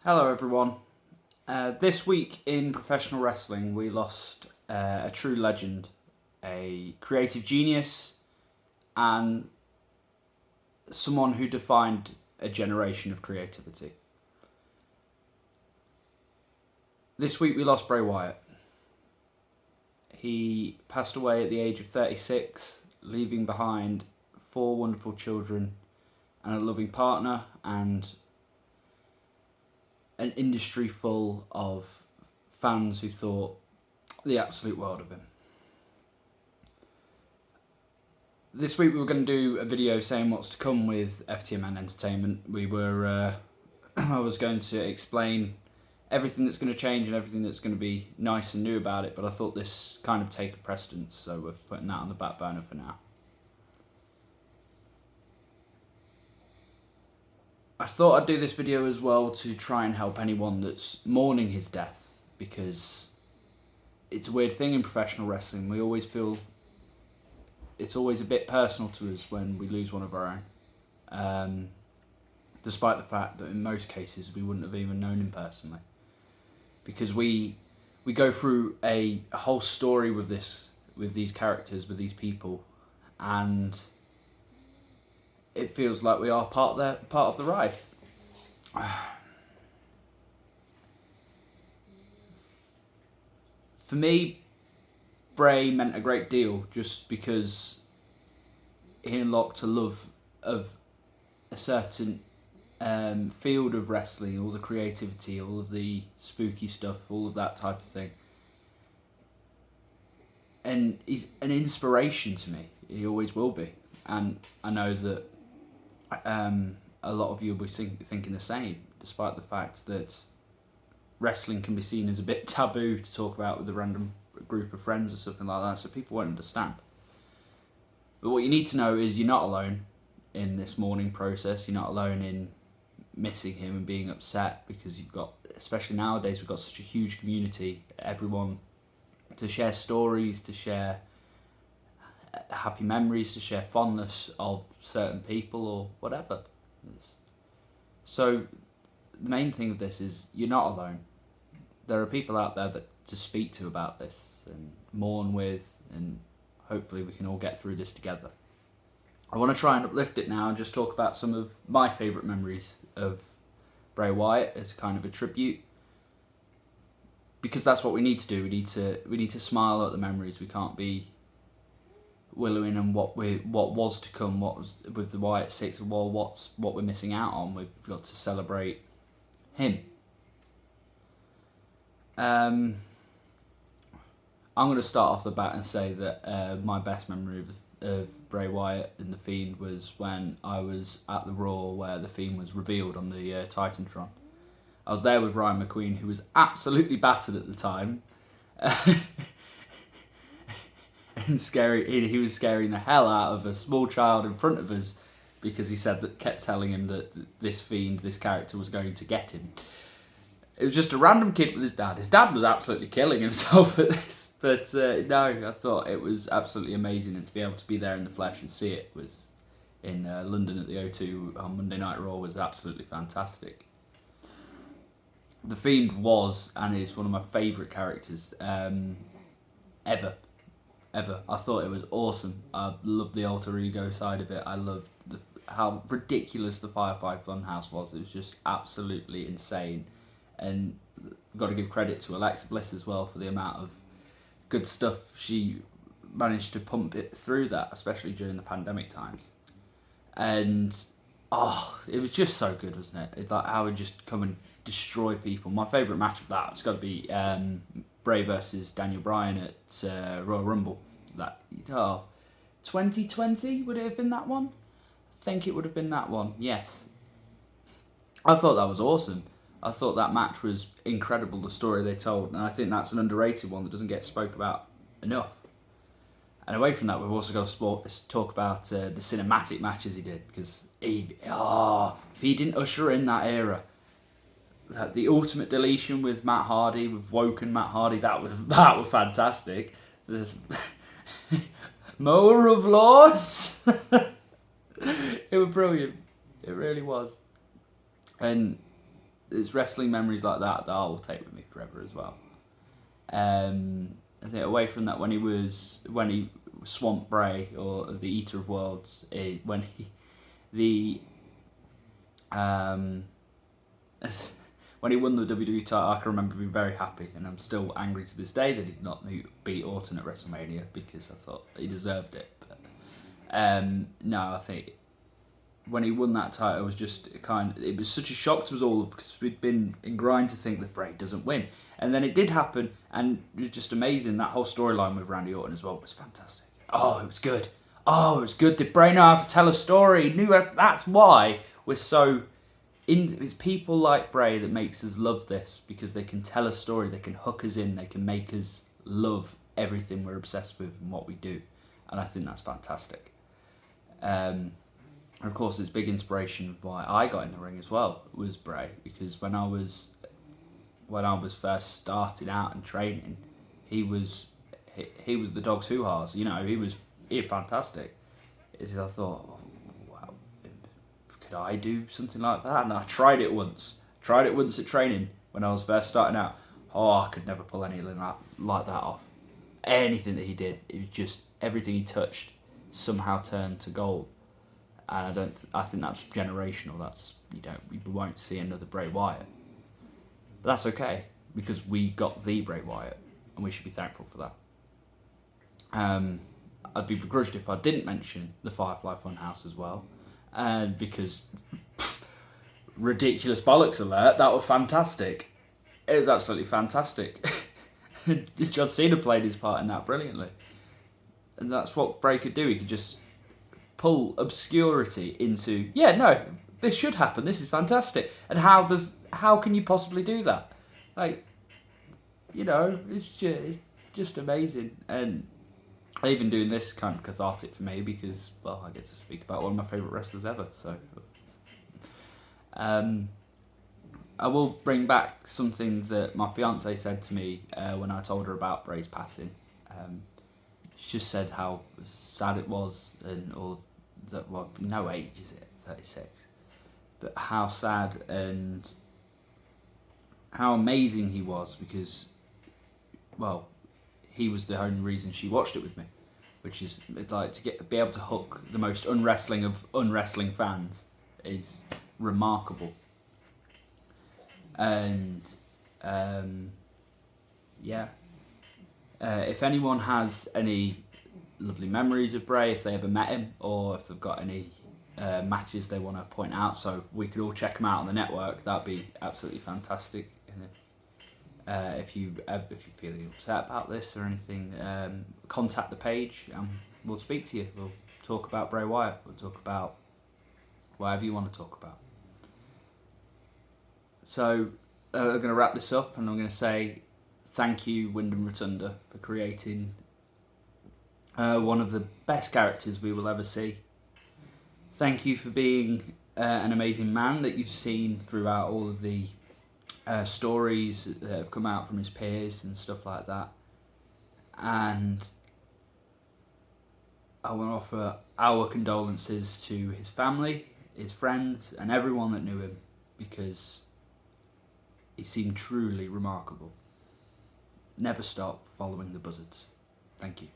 Hello everyone. This week in professional wrestling we lost a true legend, a creative genius, and someone who defined a generation of creativity. This week we lost Bray Wyatt. He passed away at the age of 36, leaving behind 4 wonderful children and a loving partner and an industry full of fans who thought the absolute world of him. This week we were going to do a video saying what's to come with FTMN Entertainment. I was going to explain everything that's going to change and everything that's going to be nice and new about it, but I thought this kind of take a precedence, so we're putting that on the back burner for now. I thought I'd do this video as well to try and help anyone that's mourning his death, because it's a weird thing in professional wrestling. We always feel it's always a bit personal to us when we lose one of our own, despite the fact that in most cases we wouldn't have even known him personally, because we go through a whole story with these characters, with these people, and it feels like we are part of the ride. For me, Bray meant a great deal just because he unlocked a love of a certain field of wrestling, all the creativity, all of the spooky stuff, all of that type of thing. And he's an inspiration to me. He always will be. And I know that a lot of you will be thinking the same, despite the fact that wrestling can be seen as a bit taboo to talk about with a random group of friends or something like that, so people won't understand. But what you need to know is you're not alone in this mourning process. You're not alone in missing him and being upset, because you've got, especially nowadays, we've got such a huge community, everyone to share stories, to share happy memories, to share fondness of certain people or whatever. So the main thing of this is you're not alone. There are people out there to speak to about this and mourn with, and hopefully we can all get through this together. I want to try and uplift it now and just talk about some of my favourite memories of Bray Wyatt as kind of a tribute, because that's what we need to do. We need to smile at the memories. We can't be willowing in what was to come, what was with the Wyatt Six, well, what we're missing out on. We've got to celebrate him. I'm going to start off the bat and say that my best memory of Bray Wyatt and The Fiend was when I was at the Raw where The Fiend was revealed on the Titantron. I was there with Ryan McQueen, who was absolutely battered at the time. And he was scaring the hell out of a small child in front of us, because he kept telling him that this Fiend, this character, was going to get him. It was just a random kid with his dad. His dad was absolutely killing himself at this, but no, I thought it was absolutely amazing, and to be able to be there in the flesh and see it was in London at the O2 on Monday Night Raw was absolutely fantastic. The Fiend was and is one of my favourite characters ever. I thought it was awesome. I loved the alter ego side of it. I loved how ridiculous the Firefly Funhouse was. It was just absolutely insane. And I've got to give credit to Alexa Bliss as well for the amount of good stuff she managed to pump it through that, especially during the pandemic times. And it was just so good, wasn't it? It's like how it just come and destroy people. My favourite match of that has got to be Bray versus Daniel Bryan at Royal Rumble. 2020, would it have been that one? I think it would have been that one, yes. I thought that was awesome. I thought that match was incredible, the story they told, and I think that's an underrated one that doesn't get spoke about enough. And away from that, we've also got to talk about the cinematic matches he did, because if he didn't usher in that era, the Ultimate Deletion with Matt Hardy, with Woken Matt Hardy, that was fantastic. Mower of Lords. It was brilliant. It really was. And it's wrestling memories like that I will take with me forever as well. I think away from that, when he swamped Bray, or the Eater of Worlds, when he won the WWE title, I can remember being very happy, and I'm still angry to this day that he did not beat Orton at WrestleMania, because I thought he deserved it. But no, I think when he won that title, it was just it was such a shock to us all, because we'd been ingrained to think that Bray doesn't win. And then it did happen, and it was just amazing. That whole storyline with Randy Orton as well was fantastic. Oh, it was good. Oh, it was good. Did Bray know how to tell a story? That's why we're so... It's people like Bray that makes us love this, because they can tell a story, they can hook us in, they can make us love everything we're obsessed with and what we do. And I think that's fantastic. And of course, it's big inspiration of why I got in the ring as well, was Bray, because when I was first starting out and training, he was the dog's hoo-has. You know, he was fantastic. I thought, oh, wow, could I do something like that? And I tried it once at training when I was first starting out. Oh, I could never pull anything like that off. Anything that he did, it was just everything he touched somehow turned to gold. And I think that's generational. We won't see another Bray Wyatt. But that's okay, because we got the Bray Wyatt, and we should be thankful for that. I'd be begrudged if I didn't mention the Firefly Funhouse as well, because ridiculous bollocks alert, that was fantastic. It was absolutely fantastic. John Cena played his part in that brilliantly, and that's what Bray could do. He could just pull obscurity into, this should happen. This is fantastic. And how can you possibly do that? Like, it's just amazing. And even doing this kind of cathartic for me, because, well, I get to speak about one of my favourite wrestlers ever. So, I will bring back something that my fiance said to me when I told her about Bray's passing. She just said how sad it was, and all of that. Well, no age is it, 36, but how sad and how amazing he was, because, well, he was the only reason she watched it with me, which is like to be able to hook the most unwrestling of unwrestling fans is remarkable. And if anyone has any lovely memories of Bray, if they ever met him, or if they've got any matches they want to point out, so we could all check them out on the network, that'd be absolutely fantastic. And if you feeling upset about this or anything, contact the page and we'll speak to you. We'll talk about Bray Wyatt. We'll talk about whatever you want to talk about. So I'm going to wrap this up, and I'm going to say thank you, Windham Rotunda, for creating one of the best characters we will ever see. Thank you for being an amazing man that you've seen throughout all of the stories that have come out from his peers and stuff like that. And I want to offer our condolences to his family, his friends, and everyone that knew him, because he seemed truly remarkable. Never stop following the buzzards. Thank you.